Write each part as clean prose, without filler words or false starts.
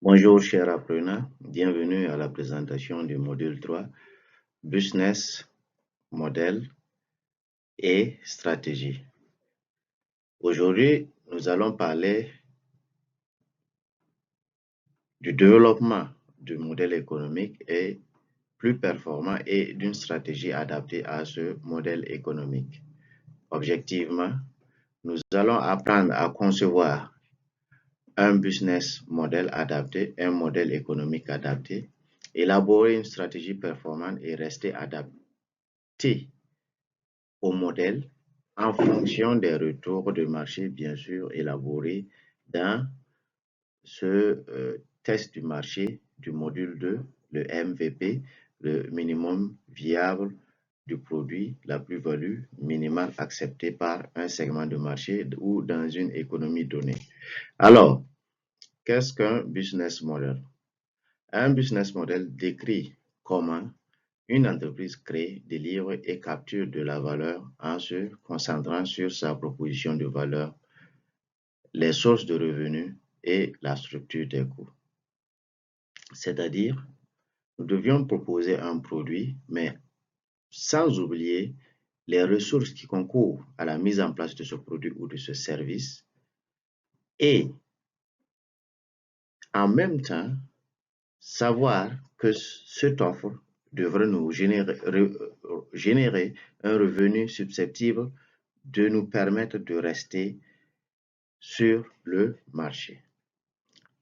Bonjour chers apprenants, bienvenue à la présentation du module 3, Business, Modèle et Stratégie. Aujourd'hui, nous allons parler du développement du modèle économique et plus performant et d'une stratégie adaptée à ce modèle économique. Objectivement, nous allons apprendre à concevoir un business model adapté, un modèle économique adapté, élaborer une stratégie performante et rester adapté au modèle en fonction des retours de marché, bien sûr, élaborés dans ce test du marché du module 2, le MVP, le minimum viable du produit, la plus-value minimale acceptée par un segment de marché ou dans une économie donnée. Alors, qu'est-ce qu'un business model? Un business model décrit comment une entreprise crée, délivre et capture de la valeur en se concentrant sur sa proposition de valeur, les sources de revenus et la structure des coûts. C'est-à-dire, nous devions proposer un produit, mais sans oublier les ressources qui concourent à la mise en place de ce produit ou de ce service et en même temps savoir que cette offre devrait nous générer un revenu susceptible de nous permettre de rester sur le marché.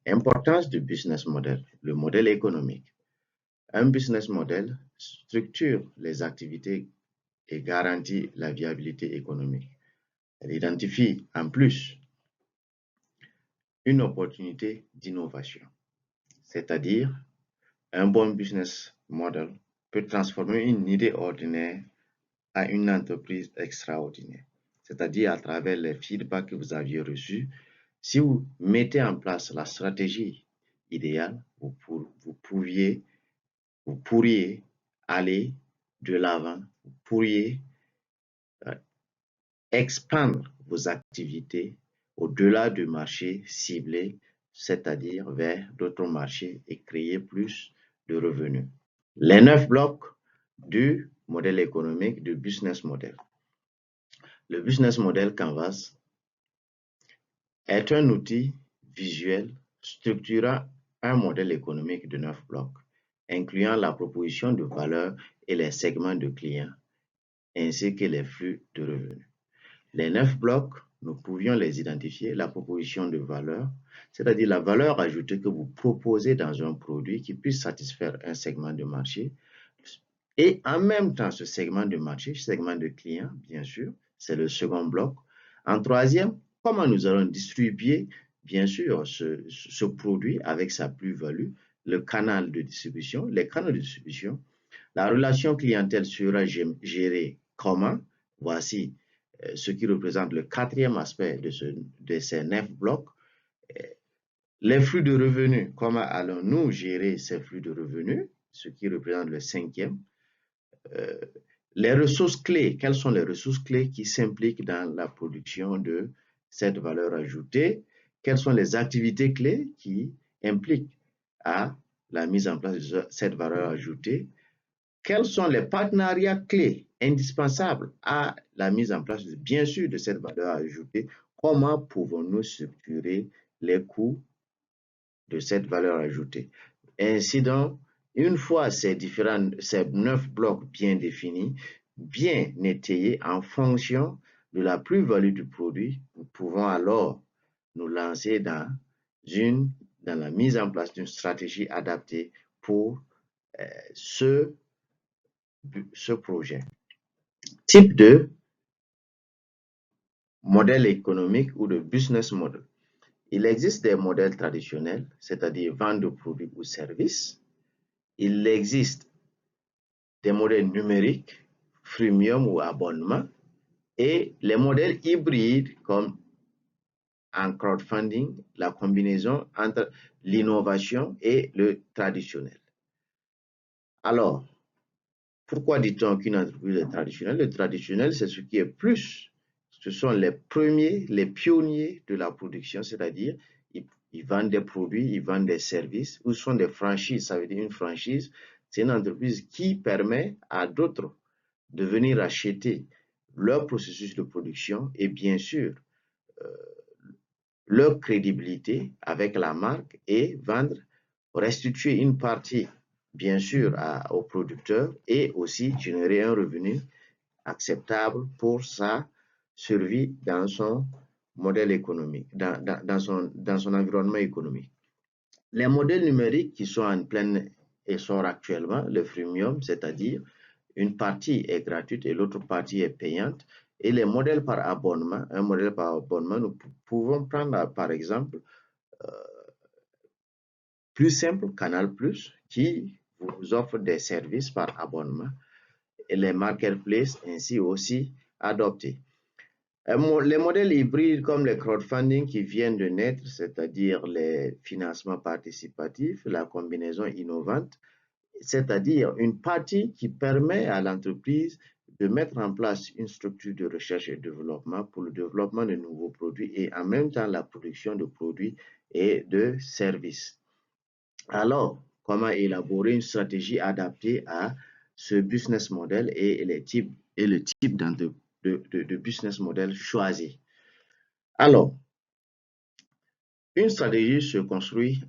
Importance du business model, le modèle économique. Un business model structure les activités et garantit la viabilité économique. Elle identifie en plus une opportunité d'innovation, c'est-à-dire un bon business model peut transformer une idée ordinaire à une entreprise extraordinaire, c'est-à-dire à travers les feedbacks que vous aviez reçus. Si vous mettez en place la stratégie idéale, vous pourriez aller de l'avant, vous pourriez expandre vos activités au-delà du marché ciblé, c'est-à-dire vers d'autres marchés et créer plus de revenus. Les 9 blocs du modèle économique du business model. Le business model Canvas est un outil visuel structurant un modèle économique de 9 blocs, incluant la proposition de valeur et les segments de clients, ainsi que les flux de revenus. Les 9 blocs, nous pouvions les identifier. La proposition de valeur, c'est-à-dire la valeur ajoutée que vous proposez dans un produit qui puisse satisfaire un segment de marché. Et en même temps, ce segment de marché, segment de clients, bien sûr, c'est le second bloc. En troisième, comment nous allons distribuer, bien sûr, ce produit avec sa plus-value, le canal de distribution, les canaux de distribution. La relation clientèle sera gérée comment? Voici ce qui représente le quatrième aspect de ces 9 blocs. Les flux de revenus, comment allons-nous gérer ces flux de revenus? Ce qui représente le cinquième. Les ressources clés, quelles sont les ressources clés qui s'impliquent dans la production de cette valeur ajoutée? Quelles sont les activités clés qui impliquent à la mise en place de cette valeur ajoutée? Quels sont les partenariats clés indispensables à la mise en place, bien sûr, de cette valeur ajoutée? Comment pouvons-nous structurer les coûts de cette valeur ajoutée? Ainsi donc, une fois ces 9 blocs bien définis, bien étayés en fonction de la plus-value du produit, nous pouvons alors nous lancer dans la mise en place d'une stratégie adaptée pour ce projet. Type de modèle économique ou de business model. Il existe des modèles traditionnels, c'est-à-dire vente de produits ou services. Il existe des modèles numériques, freemium ou abonnement, et les modèles hybrides comme en crowdfunding, la combinaison entre l'innovation et le traditionnel. Alors, pourquoi dit-on qu'une entreprise est traditionnelle? Le traditionnel, c'est ce qui est plus. Ce sont les premiers, les pionniers de la production, c'est-à-dire ils vendent des produits, ils vendent des services, ou sont des franchises. Ça veut dire une franchise, c'est une entreprise qui permet à d'autres de venir acheter leur processus de production et bien sûr leur crédibilité avec la marque et vendre, restituer une partie bien sûr aux producteurs et aussi générer un revenu acceptable pour sa survie dans son modèle économique, dans son environnement économique. Les modèles numériques qui sont en plein essor actuellement, le freemium, c'est-à-dire une partie est gratuite et l'autre partie est payante, et les modèles par abonnement, un modèle par abonnement, nous pouvons prendre par exemple plus simple, Canal+, qui vous offre des services par abonnement et les marketplaces ainsi aussi adoptés. Les modèles hybrides comme les crowdfunding qui viennent de naître, c'est-à-dire les financements participatifs, la combinaison innovante, c'est-à-dire une partie qui permet à l'entreprise de mettre en place une structure de recherche et développement pour le développement de nouveaux produits et en même temps la production de produits et de services. Alors, comment élaborer une stratégie adaptée à ce business model et le type de business model choisi? Alors, une stratégie se construit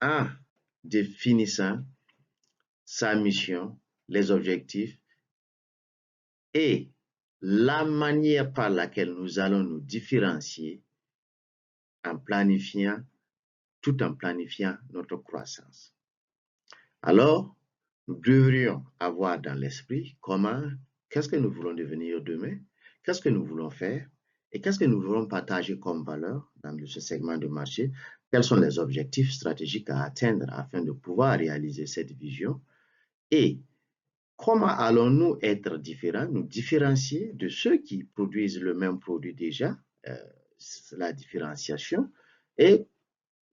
en définissant sa mission, les objectifs et la manière par laquelle nous allons nous différencier en planifiant, tout en planifiant notre croissance. Alors, nous devrions avoir dans l'esprit qu'est-ce que nous voulons devenir demain, qu'est-ce que nous voulons faire et qu'est-ce que nous voulons partager comme valeur dans ce segment de marché, quels sont les objectifs stratégiques à atteindre afin de pouvoir réaliser cette vision et comment allons-nous être différents, nous différencier de ceux qui produisent le même produit déjà, la différenciation, et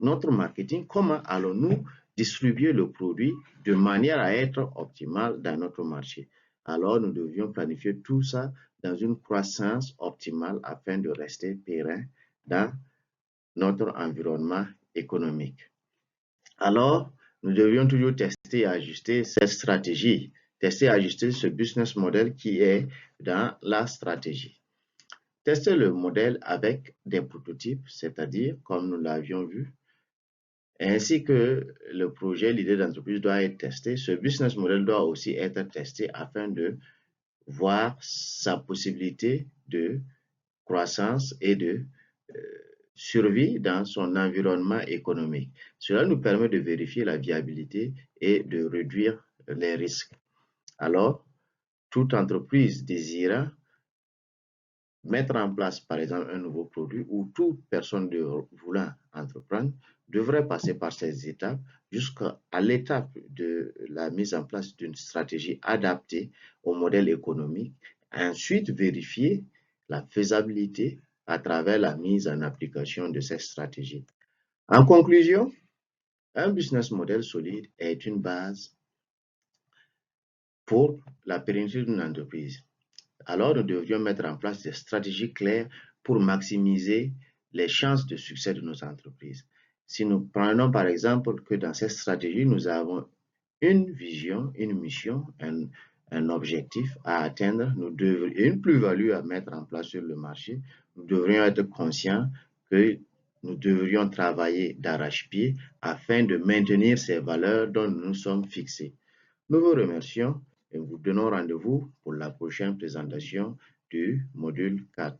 notre marketing, comment allons-nous distribuer le produit de manière à être optimal dans notre marché. Alors, nous devions planifier tout ça dans une croissance optimale afin de rester périn dans notre environnement économique. Alors, nous devions toujours tester et ajuster cette stratégie, tester et ajuster ce business model qui est dans la stratégie. Tester le modèle avec des prototypes, c'est-à-dire, comme nous l'avions vu, ainsi que le projet, l'idée d'entreprise doit être testée. Ce business model doit aussi être testé afin de voir sa possibilité de croissance et de survie dans son environnement économique. Cela nous permet de vérifier la viabilité et de réduire les risques. Alors, toute entreprise désirant mettre en place, par exemple, un nouveau produit ou toute personne voulant entreprendre devrait passer par ces étapes jusqu'à l'étape de la mise en place d'une stratégie adaptée au modèle économique. Ensuite, vérifier la faisabilité à travers la mise en application de cette stratégie. En conclusion, un business model solide est une base pour la pérennité d'une entreprise. Alors, nous devrions mettre en place des stratégies claires pour maximiser les chances de succès de nos entreprises. Si nous prenons par exemple que dans cette stratégie, nous avons une vision, une mission, un objectif à atteindre, une plus-value à mettre en place sur le marché, nous devrions être conscients que nous devrions travailler d'arrache-pied afin de maintenir ces valeurs dont nous nous sommes fixés. Nous vous remercions et nous vous donnons rendez-vous pour la prochaine présentation du module 4.